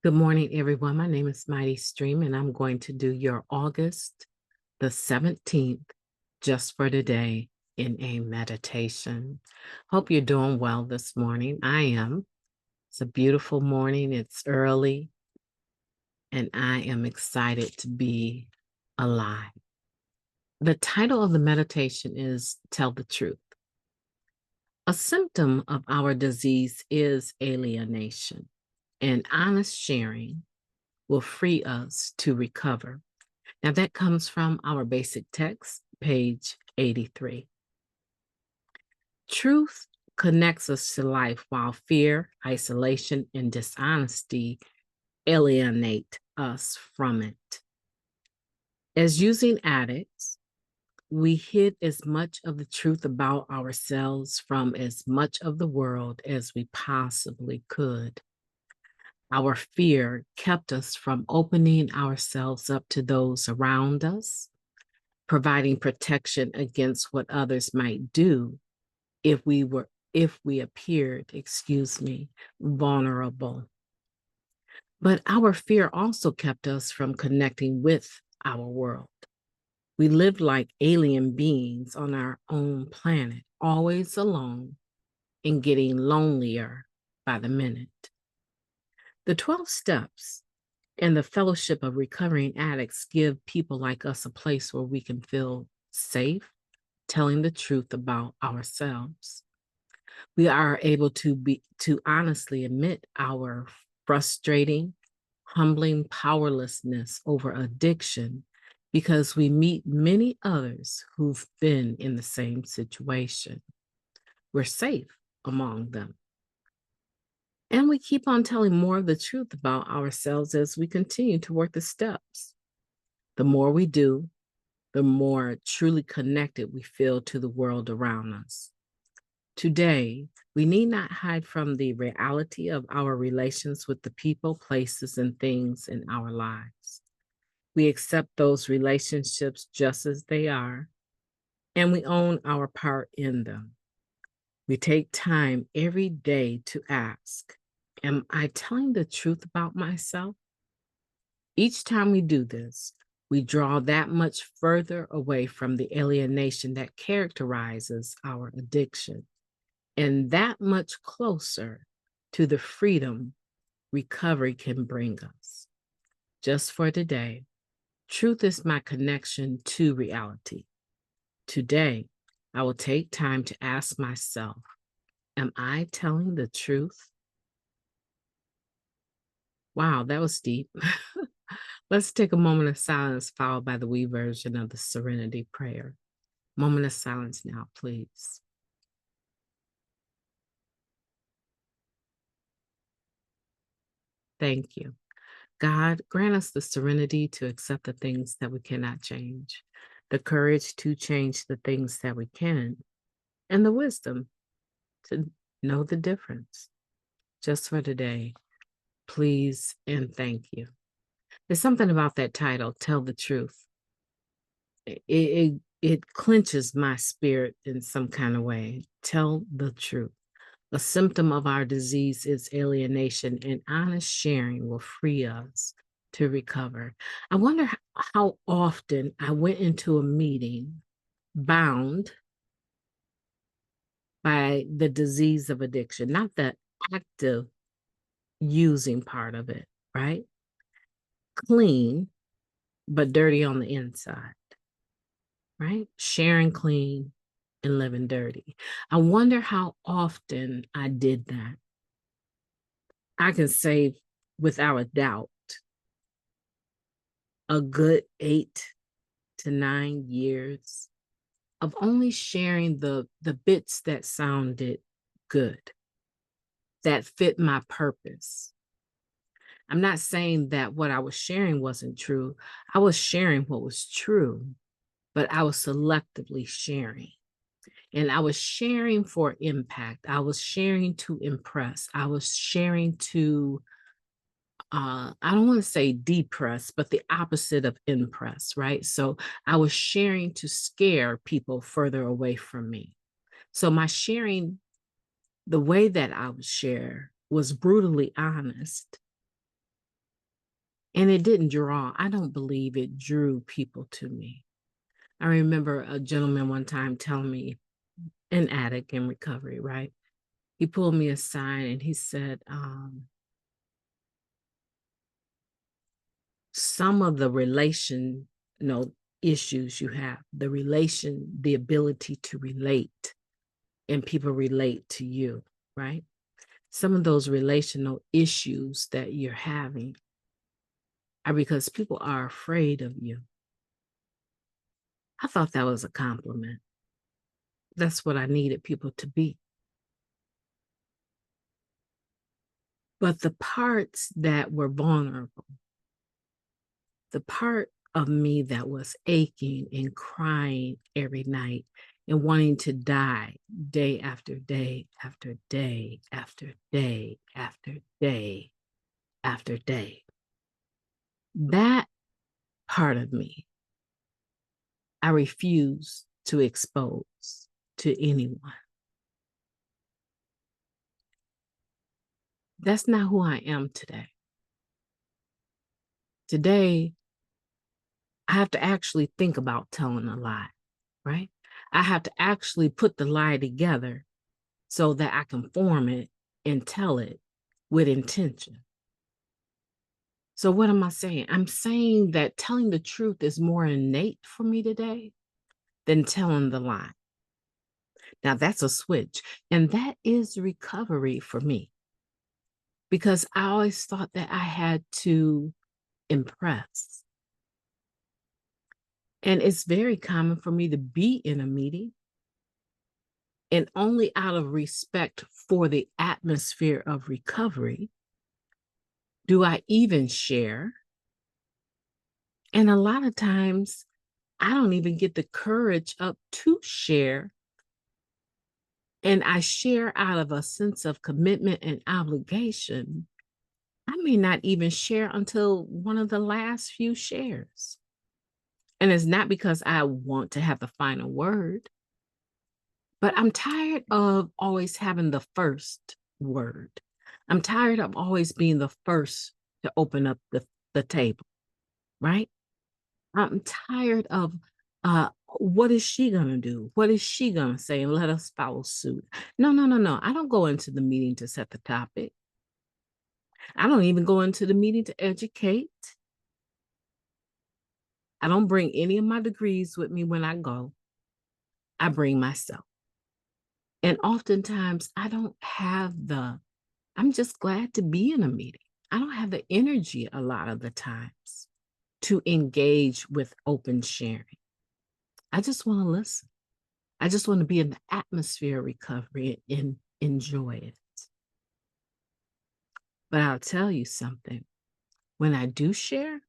Good morning, everyone. My name is Mighty Stream, and I'm going to do your August the 17th just for today in a meditation. Hope you're doing well this morning. I am. It's a beautiful morning. It's early, and I am excited to be alive. The title of the meditation is Tell the Truth. A symptom of our disease is alienation, and honest sharing will free us to recover. Now, that comes from our basic text, page 83. Truth connects us to life while fear, isolation, and dishonesty alienate us from it. As using addicts, we hid as much of the truth about ourselves from as much of the world as we possibly could. Our fear kept us from opening ourselves up to those around us, providing protection against what others might do if we appeared, vulnerable. But our fear also kept us from connecting with our world. We lived like alien beings on our own planet, always alone and getting lonelier by the minute. The 12 steps and the fellowship of recovering addicts give people like us a place where we can feel safe, telling the truth about ourselves. We are able to honestly admit our frustrating, humbling powerlessness over addiction because we meet many others who've been in the same situation. We're safe among them. And we keep on telling more of the truth about ourselves as we continue to work the steps. The more we do, the more truly connected we feel to the world around us. Today, we need not hide from the reality of our relations with the people, places, and things in our lives. We accept those relationships just as they are, and we own our part in them. We take time every day to ask, am I telling the truth about myself? Each time we do this, we draw that much further away from the alienation that characterizes our addiction, and that much closer to the freedom recovery can bring us. Just for today, truth is my connection to reality. Today, I will take time to ask myself, am I telling the truth? Wow, that was deep. Let's take a moment of silence followed by the we version of the Serenity Prayer. Moment of silence now, please. Thank you. God, grant us the serenity to accept the things that we cannot change, the courage to change the things that we can, and the wisdom to know the difference. Just for today, please and thank you. There's something about that title, Tell the Truth. It clenches my spirit in some kind of way. Tell the truth. A symptom of our disease is alienation, and honest sharing will free us to recover. I wonder how often I went into a meeting bound by the disease of addiction, not the active using part of it, right? Clean, but dirty on the inside, right? Sharing clean and living dirty. I wonder how often I did that. I can say without a doubt, a good 8 to 9 years of only sharing the bits that sounded good, that fit my purpose. I'm not saying that what I was sharing wasn't true. I was sharing what was true, but I was selectively sharing. And I was sharing for impact. I was sharing to impress. I was sharing to I don't want to say depress, but the opposite of impress, right? So I was sharing to scare people further away from me. So my sharing, the way that I would share was brutally honest, And it didn't draw. I don't believe it drew people to me. I remember a gentleman one time telling me, an addict in recovery, right? He pulled me aside and he said, some of the issues you have, the ability to relate, and people relate to you, right? Some of those relational issues that you're having are because people are afraid of you. I thought that was a compliment. That's what I needed people to be. But the parts that were vulnerable, the part of me that was aching and crying every night and wanting to die day after day after day after day after day after day, that part of me, I refuse to expose to anyone. That's not who I am today. Today, I have to actually think about telling a lie, right? I have to actually put the lie together so that I can form it and tell it with intention. So, what am I saying? I'm saying that telling the truth is more innate for me today than telling the lie. Now, that's a switch, and that is recovery for me because I always thought that I had to impress. And it's very common for me to be in a meeting and only out of respect for the atmosphere of recovery do I even share. And a lot of times I don't even get the courage up to share. And I share out of a sense of commitment and obligation. I may not even share until one of the last few shares. And it's not because I want to have the final word, but I'm tired of always having the first word. I'm tired of always being the first to open up the table, right? I'm tired of what is she gonna do? What is she gonna say? And let us follow suit. No, no, no, no. I don't go into the meeting to set the topic. I don't even go into the meeting to educate. I don't bring any of my degrees with me when I go. I bring myself. And oftentimes I don't have I'm just glad to be in a meeting. I don't have the energy a lot of the times to engage with open sharing. I just want to listen. I just want to be in the atmosphere of recovery and enjoy it. But I'll tell you something. When I do share,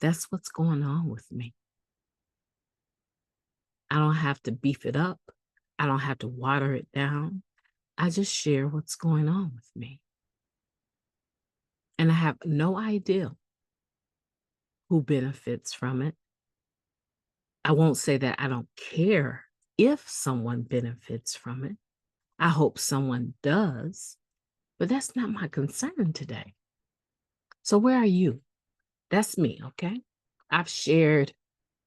that's what's going on with me. I don't have to beef it up. I don't have to water it down. I just share what's going on with me. And I have no idea who benefits from it. I won't say that I don't care if someone benefits from it. I hope someone does, but that's not my concern today. So, where are you? That's me, okay? I've shared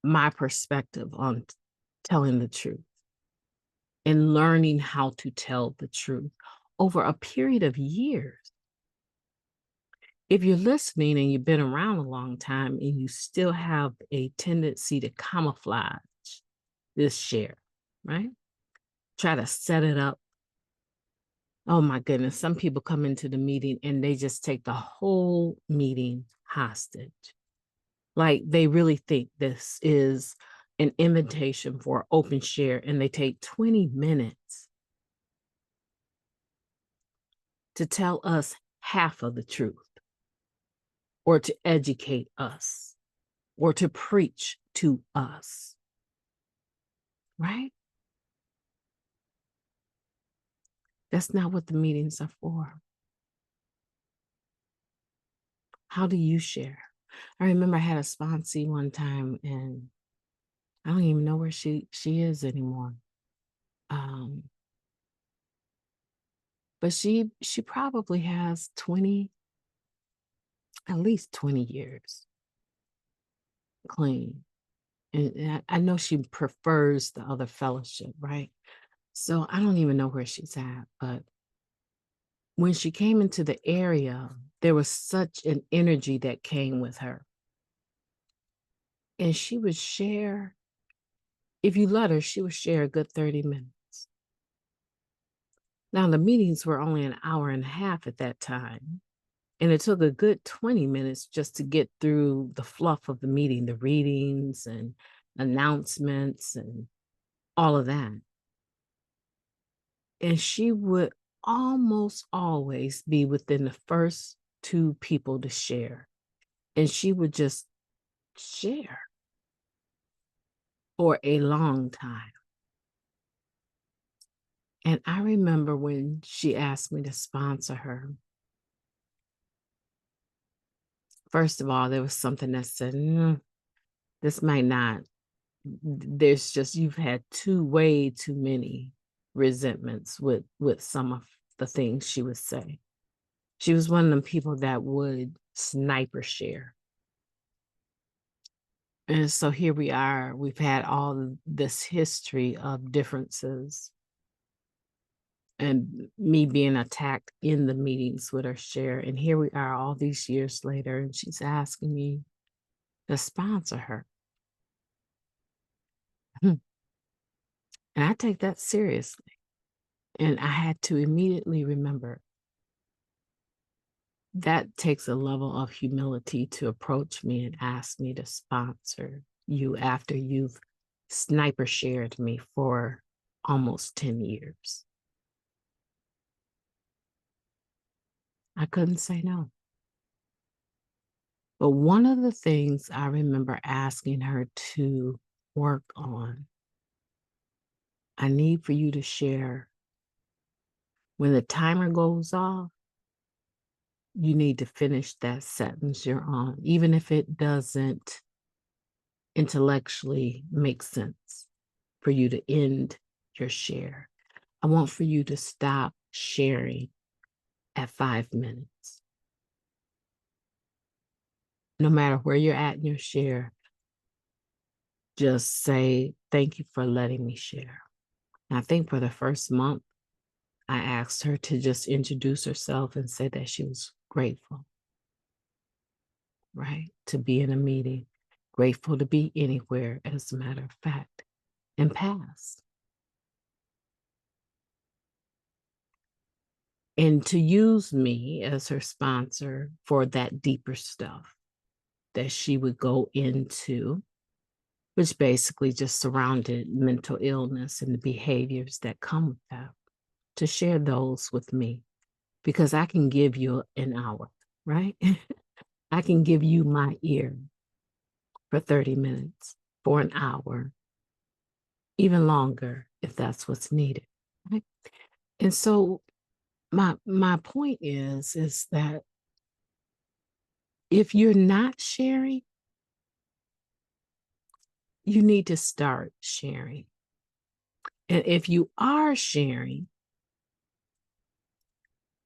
my perspective on telling the truth and learning how to tell the truth over a period of years. If you're listening and you've been around a long time and you still have a tendency to camouflage this share, right? Try to set it up. Oh my goodness, some people come into the meeting and they just take the whole meeting hostage. Like they really think this is an invitation for open share and they take 20 minutes to tell us half of the truth or to educate us or to preach to us, right? That's not what the meetings are for. How do you share? I remember I had a sponsee one time and I don't even know where she is anymore. But she probably has 20 at least 20 years clean. And I know she prefers the other fellowship, right? So I don't even know where she's at. But when she came into the area, there was such an energy that came with her. And she would share, if you let her, she would share a good 30 minutes. Now, the meetings were only an hour and a half at that time. And it took a good 20 minutes just to get through the fluff of the meeting, the readings and announcements and all of that. And she would almost always be within the first two people to share. And she would just share for a long time. And I remember when she asked me to sponsor her. First of all, there was something that said, this might not, there's just, you've had way too many resentments with some of the things she would say. She was one of them people that would sniper share. And so here we are, we've had all this history of differences and me being attacked in the meetings with her share. And here we are all these years later, and she's asking me to sponsor her. And I take that seriously. And I had to immediately remember that takes a level of humility to approach me and ask me to sponsor you after you've sniper shared me for almost 10 years. I couldn't say no. But one of the things I remember asking her to work on, I need for you to share when the timer goes off, you need to finish that sentence you're on, even if it doesn't intellectually make sense for you to end your share. I want for you to stop sharing at 5 minutes. No matter where you're at in your share, just say, thank you for letting me share. And I think for the first month, I asked her to just introduce herself and say that she was grateful, right? To be in a meeting, grateful to be anywhere, as a matter of fact, and pass. And to use me as her sponsor for that deeper stuff that she would go into, which basically just surrounded mental illness and the behaviors that come with that, to share those with me, because I can give you an hour, right? I can give you my ear for 30 minutes, for an hour, even longer if that's what's needed. Right? And so my point is that if you're not sharing, you need to start sharing. And if you are sharing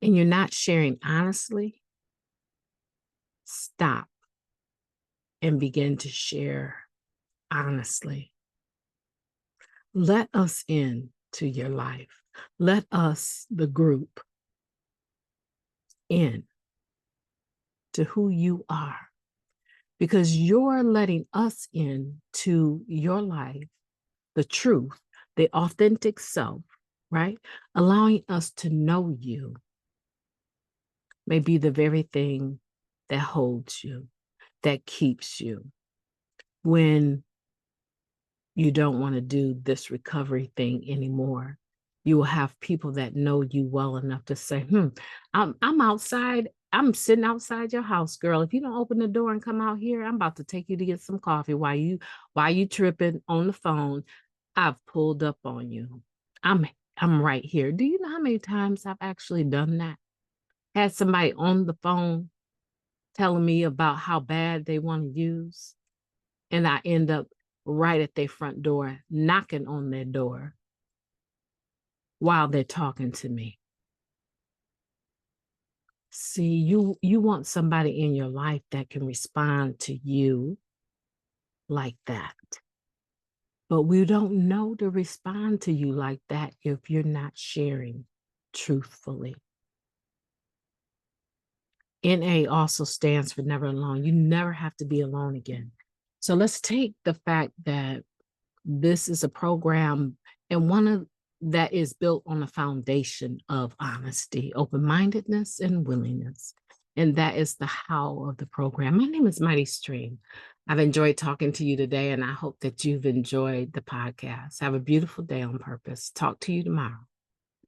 and you're not sharing honestly, stop and begin to share honestly. Let us in to your life. Let us, the group, in to who you are, because you're letting us in to your life, the truth, the authentic self, right? Allowing us to know you may be the very thing that holds you, that keeps you when you don't want to do this recovery thing anymore. You will have people that know you well enough to say, I'm outside. I'm sitting outside your house, girl. If you don't open the door and come out here, I'm about to take you to get some coffee while you tripping on the phone. I've pulled up on you. I'm right here. Do you know how many times I've actually done that? Had somebody on the phone telling me about how bad they want to use, and I end up right at their front door, knocking on their door while they're talking to me. See, you want somebody in your life that can respond to you like that. But we don't know to respond to you like that if you're not sharing truthfully. NA also stands for never alone. You never have to be alone again. So let's take the fact that this is a program and one of that is built on a foundation of honesty, open-mindedness, and willingness. And that is the how of the program. My name is Mighty Stream. I've enjoyed talking to you today, and I hope that you've enjoyed the podcast. Have a beautiful day on purpose. Talk to you tomorrow.